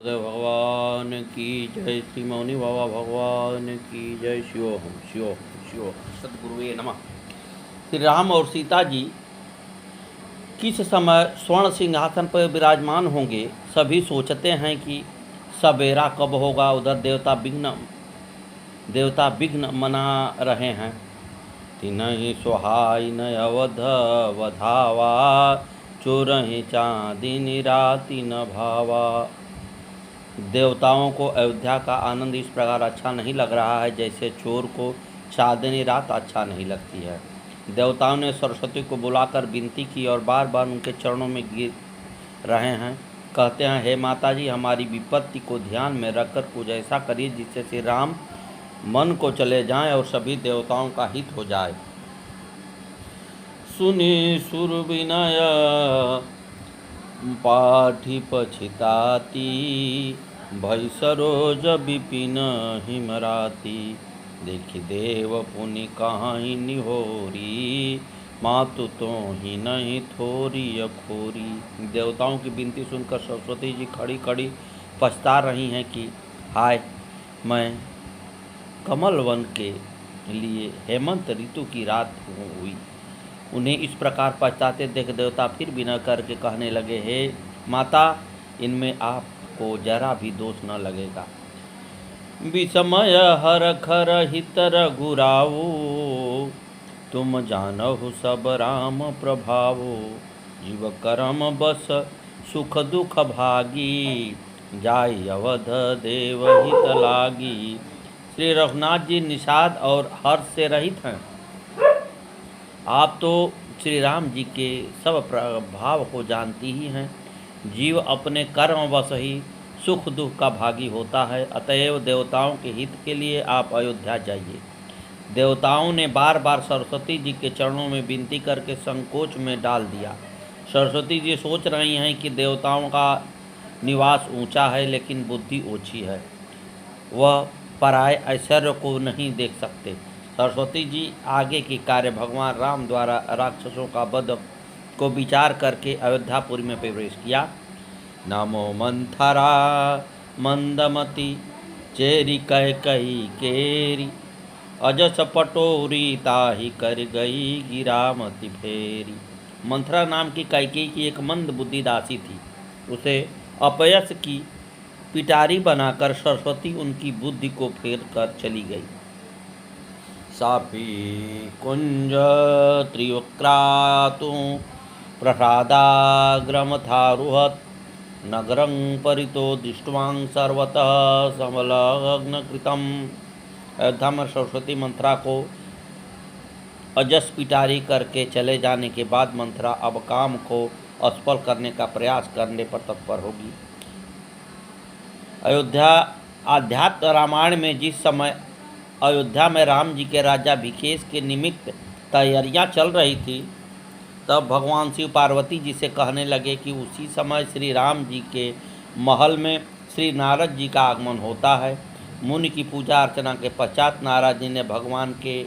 भगवान की जय। श्री मौनी बाबा भगवान की जय। शिव सदगुरुवे नमः। श्री राम और सीता जी किस समय स्वर्ण सिंहासन पर विराजमान होंगे, सभी सोचते हैं कि सवेरा कब होगा। उधर देवता विघ्न मना रहे हैं। तिनहि सोहाई न अवध वधावा, चोरहि चांदिनी राति न भावा। देवताओं को अयोध्या का आनंद इस प्रकार अच्छा नहीं लग रहा है जैसे चोर को चांदनी रात अच्छा नहीं लगती है। देवताओं ने सरस्वती को बुलाकर विनती की और बार बार उनके चरणों में गिर रहे हैं। कहते हैं, हे माता जी, हमारी विपत्ति को ध्यान में रखकर कुछ ऐसा करिए जिससे श्री राम मन को चले जाएं और सभी देवताओं का हित हो जाए। सुनी सुर विनय पाठी पछिताती, भई सरोज विपिन हिमराती। देखि देव पुनि कहाई निहोरी, मातु तो ही नहीं थोरी अखोरी। देवताओं की विनती सुनकर सरस्वती जी खड़ी खड़ी पछता रही हैं कि हाय, मैं कमल वन के लिए हेमंत ऋतु की रात हुई। उन्हें इस प्रकार पछताते देख देवता फिर विनय करके कहने लगे, हे माता, इनमें आपको जरा भी दोष न लगेगा। विषमय हर खर हितर घुरावो, तुम जानहु सब राम प्रभावो। जीव करम बस सुख दुख भागी, जाय अवध देव हित लागी। श्री रघुनाथ जी निषाद और हर्ष से रहित हैं। आप तो श्री राम जी के सब प्रभाव को जानती ही हैं। जीव अपने कर्म वश ही सुख दुख का भागी होता है। अतएव देवताओं के हित के लिए आप अयोध्या जाइए। देवताओं ने बार बार सरस्वती जी के चरणों में विनती करके संकोच में डाल दिया। सरस्वती जी सोच रही हैं कि देवताओं का निवास ऊंचा है लेकिन बुद्धि ओछी है, वह पराये ऐश्वर्य को नहीं देख सकते। सरस्वती जी आगे की कार्य भगवान राम द्वारा राक्षसों का वध को विचार करके अयोध्यापुरी में प्रवेश किया। नमो मंथरा मंदमती, चेरी कह कही केरी। अजस पटोरी ताही कर गई, गिरामती फेरी। मंथरा नाम की कैकेयी की एक मंद बुद्धि दासी थी। उसे अपयश की पिटारी बनाकर सरस्वती उनकी बुद्धि को फेर कर चली गई। सापी कुंज त्रिवक्रातु, प्रसादाग्रमथारुहत। नगरं परितो दृष्ट्वां सर्वतः समलग्नकृतम्। अयोध्या में सरस्वती मंथरा को अजस पिटारी करके चले जाने के बाद मंथरा अब काम को असफल करने का प्रयास करने पर तत्पर होगी। अध्यात्म रामायण में जिस समय अयोध्या में राम जी के राज्याभिषेक के निमित्त तैयारियां चल रही थी, तब भगवान शिव पार्वती जी से कहने लगे कि उसी समय श्री राम जी के महल में श्री नारद जी का आगमन होता है। मुनि की पूजा अर्चना के पश्चात नारद जी ने भगवान के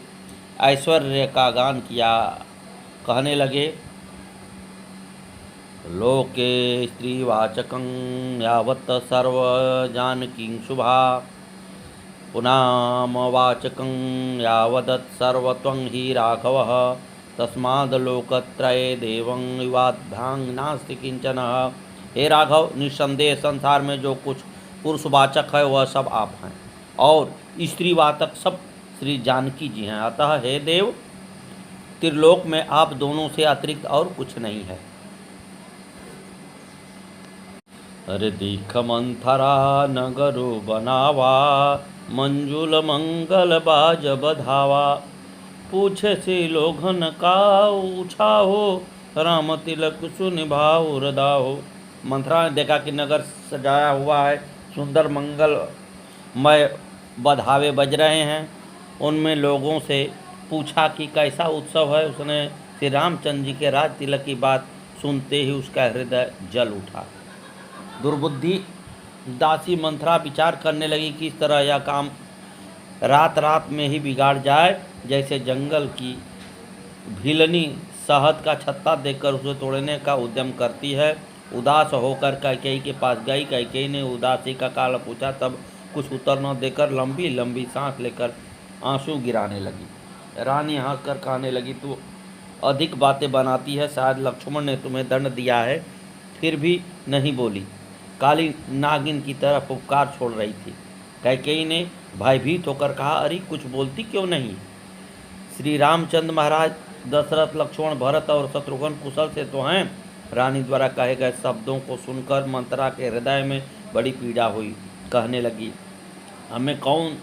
ऐश्वर्य का गान किया। कहने लगे, लोके स्त्रीवाचकं यावत् सर्वजानकीं शुभा, पुनामवाचकं यावदत् सर्वत्वं हि राघवः। तस्माद् लोकत्रये देवं विवाद्भ्यां नास्ति किंचन। हे राघव, निस्संदेह संसार में जो कुछ पुरुषवाचक है वह सब आप हैं और स्त्रीवाचक सब श्री जानकी जी हैं। अतः हे देव, त्रिलोक में आप दोनों से अतिरिक्त और कुछ नहीं है। अरे दीख मंथरा नगरु बनावा, मंजुल मंगल बाज बधावा। पूछे से लोघन का उछाहो, राम तिलक सुनिभाओ रदाहो। मंथरा ने देखा कि नगर सजाया हुआ है, सुंदर मंगलमय बधावे बज रहे हैं। उनमें लोगों से पूछा कि कैसा उत्सव है। उसने श्री रामचंद्र जी के राज तिलक की बात सुनते ही उसका हृदय जल उठा। दुर्बुद्धि दासी मंथरा विचार करने लगी कि इस तरह यह काम रात रात में ही बिगाड़ जाए। जैसे जंगल की भीलनी शहद का छत्ता देखकर उसे तोड़ने का उद्यम करती है, उदास होकर कैकेयी के पास गई। कैकेयी ने उदासी का कारण पूछा, तब कुछ उत्तर न देकर लंबी लंबी सांस लेकर आंसू गिराने लगी। रानी हंसकर कहने लगी, तू अधिक बातें बनाती है, शायद लक्ष्मण ने तुम्हें दंड दिया है, फिर भी नहीं बोली। काली नागिन की तरह फुफकार छोड़ रही थी। कैकेयी ने भयभीत होकर कहा, अरे कुछ बोलती क्यों नहीं? श्री रामचंद्र महाराज, दशरथ, लक्ष्मण, भरत और शत्रुघ्न कुशल से तो हैं। रानी द्वारा कहे गए शब्दों को सुनकर मंत्रा के हृदय में बड़ी पीड़ा हुई। कहने लगी, हमें कौन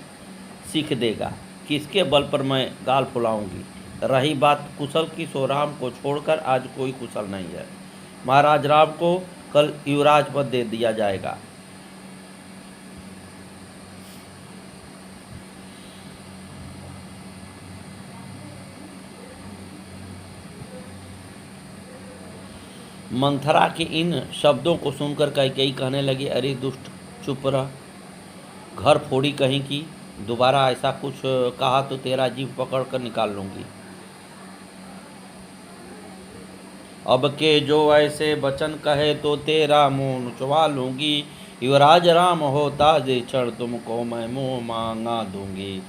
सीख देगा? किसके बल पर मैं गाल फुलाऊंगी? रही बात कुशल की, सो राम को छोड़कर आज कोई कुशल नहीं है। महाराज राम को कल युवराज पद दे दिया जाएगा। मंथरा के इन शब्दों को सुनकर कैकेयी कहने लगी, अरे दुष्ट, चुप रह, घर फोड़ी कहीं की। दोबारा ऐसा कुछ कहा तो तेरा जीव पकड़ कर निकाल लूंगी। अब के जो ऐसे वचन कहे तो तेरा मुंह नुचवा लूंगी। युवराज राम होता जे क्षण तुमको मैं मुंह मांगा दूंगी।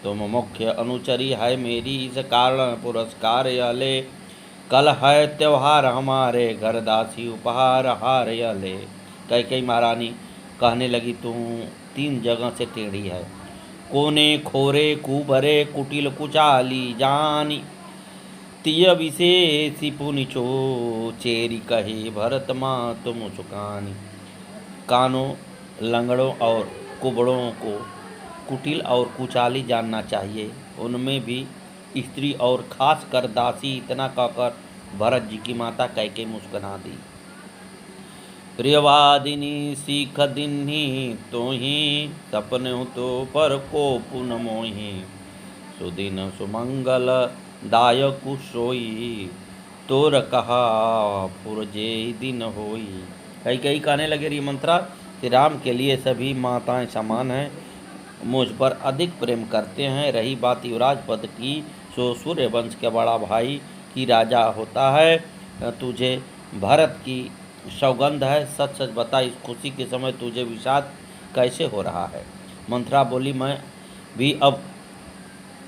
तुम मुख्य अनुचरी है मेरी, इस कारण पुरस्कार यह ले। कल है त्योहार हमारे घर, दासी उपहार हार यह ले। कैकेयी महारानी कहने लगी, तू 3 जगह से टेढ़ी है। कोने खोरे कुबरे कुटिल कुचाली जानी। तिय विशेषी पुनिचो चेरी कहे भरत माँ तुम सुकानी। कानों, लंगड़ों और कुबड़ों को कुटिल और कुचाली जानना चाहिए, उनमें भी स्त्री और खास कर दासी। इतना कहकर भरत जी की माता कैकेयी मुस्कुरा दी। प्रियवादिनी सीख दिन्ही तो ही, सपने तो पर को पुन मोही। सुदिन सुमंगल दायक सोई, तोर कहा पुरजे दिन होई। कैकेयी कहने लगे, री मंत्रा, श्री राम के लिए सभी माताएं समान हैं, मुझ पर अधिक प्रेम करते हैं। रही बात युवराज पद की, सो सूर्यवंश के बड़ा भाई की राजा होता है। तुझे भरत की सौगंध है, सच सच बता, इस खुशी के समय तुझे विषाद कैसे हो रहा है? मंथरा बोली, मैं भी अब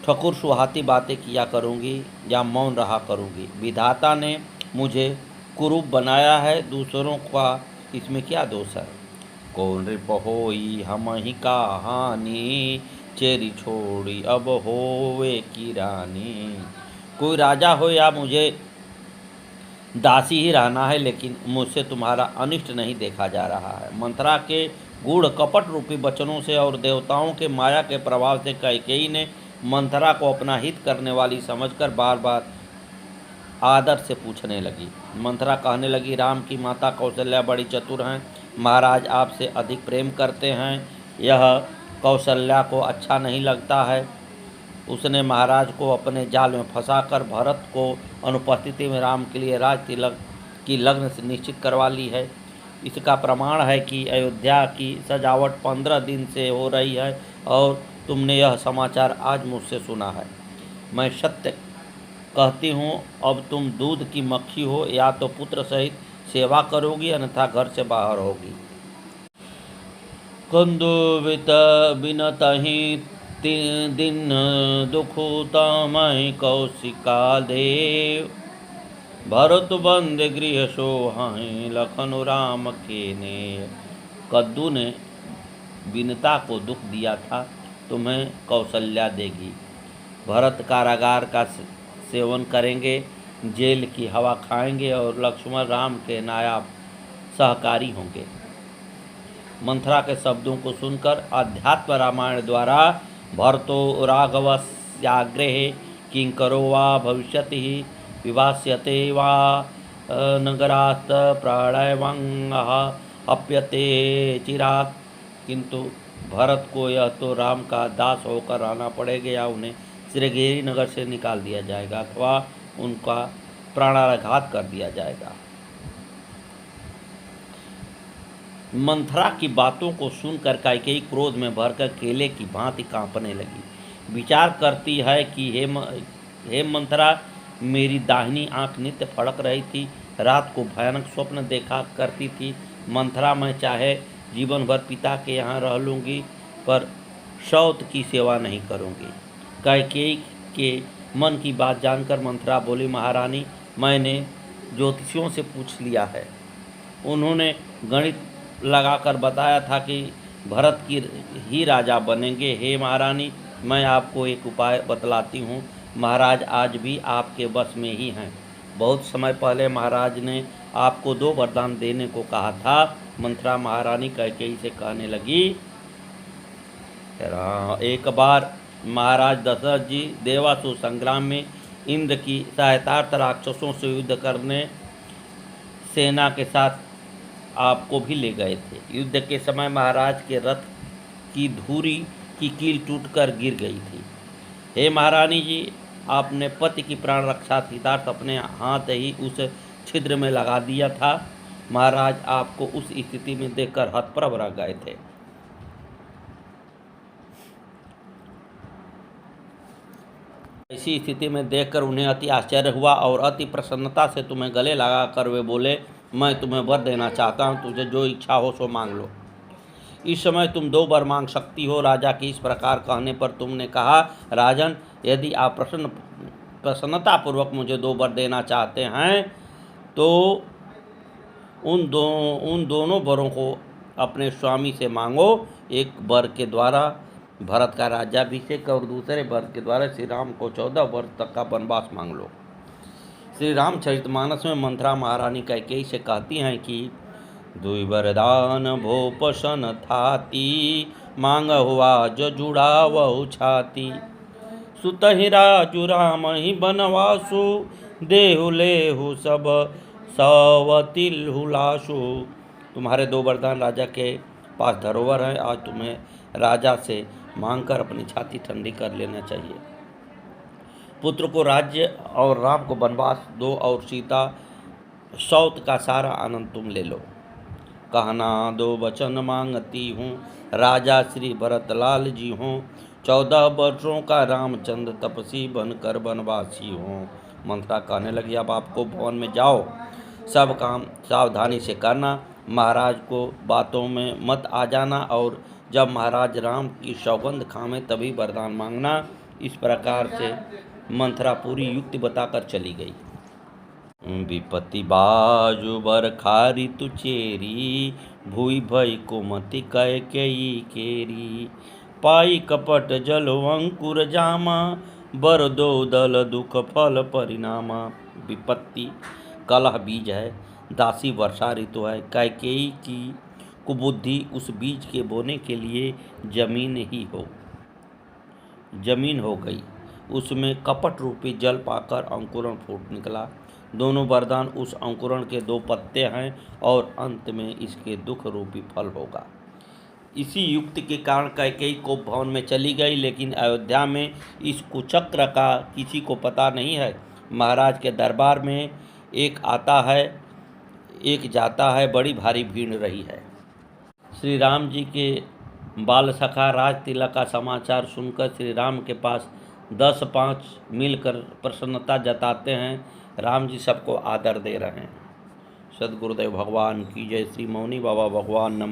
ठकुर सुहाती बातें किया करूँगी या मौन रहा करूँगी। विधाता ने मुझे कुरूप बनाया है, दूसरों का इसमें क्या दोष है? कौन रिप होई हम ही कहानी, चेरी छोड़ी अब होवे की रानी। कोई राजा हो या मुझे दासी ही रहना है, लेकिन मुझसे तुम्हारा अनिष्ट नहीं देखा जा रहा है। मंथरा के गूढ़ कपट रूपी वचनों से और देवताओं के माया के प्रभाव से कैकेयी ने मंथरा को अपना हित करने वाली समझकर बार बार आदर से पूछने लगी। मंथरा कहने लगी, राम की माता कौशल्या बड़ी चतुर हैं, महाराज आपसे अधिक प्रेम करते हैं। यह कौशल्या को अच्छा नहीं लगता है। उसने महाराज को अपने जाल में फंसाकर भरत को अनुपस्थिति में राम के लिए राज तिलक की लग्न से निश्चित करवा ली है। इसका प्रमाण है कि अयोध्या की सजावट 15 दिन से हो रही है और तुमने यह समाचार आज मुझसे सुना है। मैं सत्य कहती हूँ, अब तुम दूध की मक्खी हो, या तो पुत्र सहित सेवा करोगी अन्यथा घर से बाहर होगी। कंदुवित बिनतहि दिन दुखु तमहि कौशिका देव। भरत बंद गृह सोहाई, लखन राम के ने। कद्दू ने बिनता को दुख दिया था, तुम्हें कौशल्या देगी। भरत कारागार का सेवन करेंगे, जेल की हवा खाएंगे और लक्ष्मण राम के नायाब सहकारी होंगे। मंथरा के शब्दों को सुनकर अध्यात्म रामायण द्वारा भरतो राघवस्याग्रहे किंकरो वा भविष्यति विभाष्यते वा नगरात् प्राणवंगः अप्यते चिरात्। किंतु भरत को यह तो राम का दास होकर रहना पड़ेगा या उन्हें श्रीगिरी नगर से निकाल दिया जाएगा अथवा उनका प्राणाघात कर दिया जाएगा। मंथरा की बातों को सुनकर कैकेयी क्रोध में भरकर केले की भांति कांपने लगी। विचार करती है कि हे मंथरा, मेरी दाहिनी आंख नित्य फड़क रही थी, रात को भयानक स्वप्न देखा करती थी। मंथरा, मैं चाहे जीवन भर पिता के यहाँ रह लूँगी, पर सौत की सेवा नहीं करूँगी। कैकेयी के मन की बात जानकर मंथरा बोली, महारानी, मैंने ज्योतिषियों से पूछ लिया है। उन्होंने गणित लगाकर बताया था कि भरत की ही राजा बनेंगे। हे महारानी, मैं आपको एक उपाय बतलाती हूँ। महाराज आज भी आपके बस में ही हैं। बहुत समय पहले महाराज ने आपको 2 वरदान देने को कहा था। मंथरा महारानी कैकेयी से कहने लगी, एक बार महाराज दशरथ जी देवासुर संग्राम में इंद्र की सहायतार्थ राक्षसों से युद्ध करने सेना के साथ आपको भी ले गए थे। युद्ध के समय महाराज के रथ की धुरी की कील टूटकर गिर गई थी। हे महारानी जी, आपने पति की प्राण रक्षा हितार्थ अपने हाथ ही उस छिद्र में लगा दिया था। महाराज आपको उस स्थिति में देखकर हतप्रभ रह गए थे। ऐसी स्थिति में देखकर उन्हें अति आश्चर्य हुआ और अति प्रसन्नता से तुम्हें गले लगाकर वे बोले, मैं तुम्हें वर देना चाहता हूँ, तुझे जो इच्छा हो सो मांग लो। इस समय तुम 2 वर मांग सकती हो। राजा के इस प्रकार कहने पर तुमने कहा, राजन, यदि आप प्रसन्नतापूर्वक मुझे 2 वर देना चाहते हैं तो उन दोनों वरों को अपने स्वामी से मांगो। एक वर के द्वारा भरत का राज्याभिषेक और दूसरे वर के द्वारा श्री राम को 14 वर्ष तक का वनवास मांग लो। श्री रामचरितमानस में मंथरा महारानी कैकेयी से कहती हैं कि 2 वरदान भोपसन थाती, मांग हुआ जो जुड़ा वह छाती। सुतहि राजु राम ही बनवासु, देहु लेहु सब सवतिल्हु लासु। तुम्हारे 2 वरदान राजा के पास धरोहर हैं। आज तुम्हें राजा से मांगकर अपनी छाती ठंडी कर लेना चाहिए। पुत्र को राज्य और राम को वनवास दो और सीता सौत का सारा आनंद तुम ले लो। कहना 2 वचन मांगती हूँ, राजा श्री भरतलाल जी हों। 14 वर्षों का रामचंद्र तपसी बनकर वनवासी हों। मंथरा कहने लगी, अब आपको भवन में जाओ, सब काम सावधानी से करना, महाराज को बातों में मत आ जाना, और जब महाराज राम की सौगंध खामे तभी वरदान मांगना। इस प्रकार से मंथरा पूरी युक्ति बताकर चली गई। विपत्ति बाजु बर खारी तु चेरी, भूई भई कुमति कैकेयी केरी। पाई कपट जल अंकुर जामा, बर 2 दल दुख फल परिणामा। विपत्ति कलह बीज है, दासी वर्षा ऋतु है। कैकेयी की कुबुद्धि उस बीज के बोने के लिए जमीन हो गई। उसमें कपट रूपी जल पाकर अंकुरण फूट निकला। दोनों वरदान उस अंकुरण के 2 पत्ते हैं और अंत में इसके दुख रूपी फल होगा। इसी युक्ति के कारण कैकेयी को भवन में चली गई, लेकिन अयोध्या में इस कुचक्र का किसी को पता नहीं है। महाराज के दरबार में एक आता है, एक जाता है, बड़ी भारी भीड़ रही है। श्री राम जी के बाल सखा राज तिलक का समाचार सुनकर श्री राम के पास 10-5 मिलकर प्रसन्नता जताते हैं। राम जी सबको आदर दे रहे हैं। सद्गुरुदेव भगवान की जय। श्री मौनी बाबा भगवान नमः।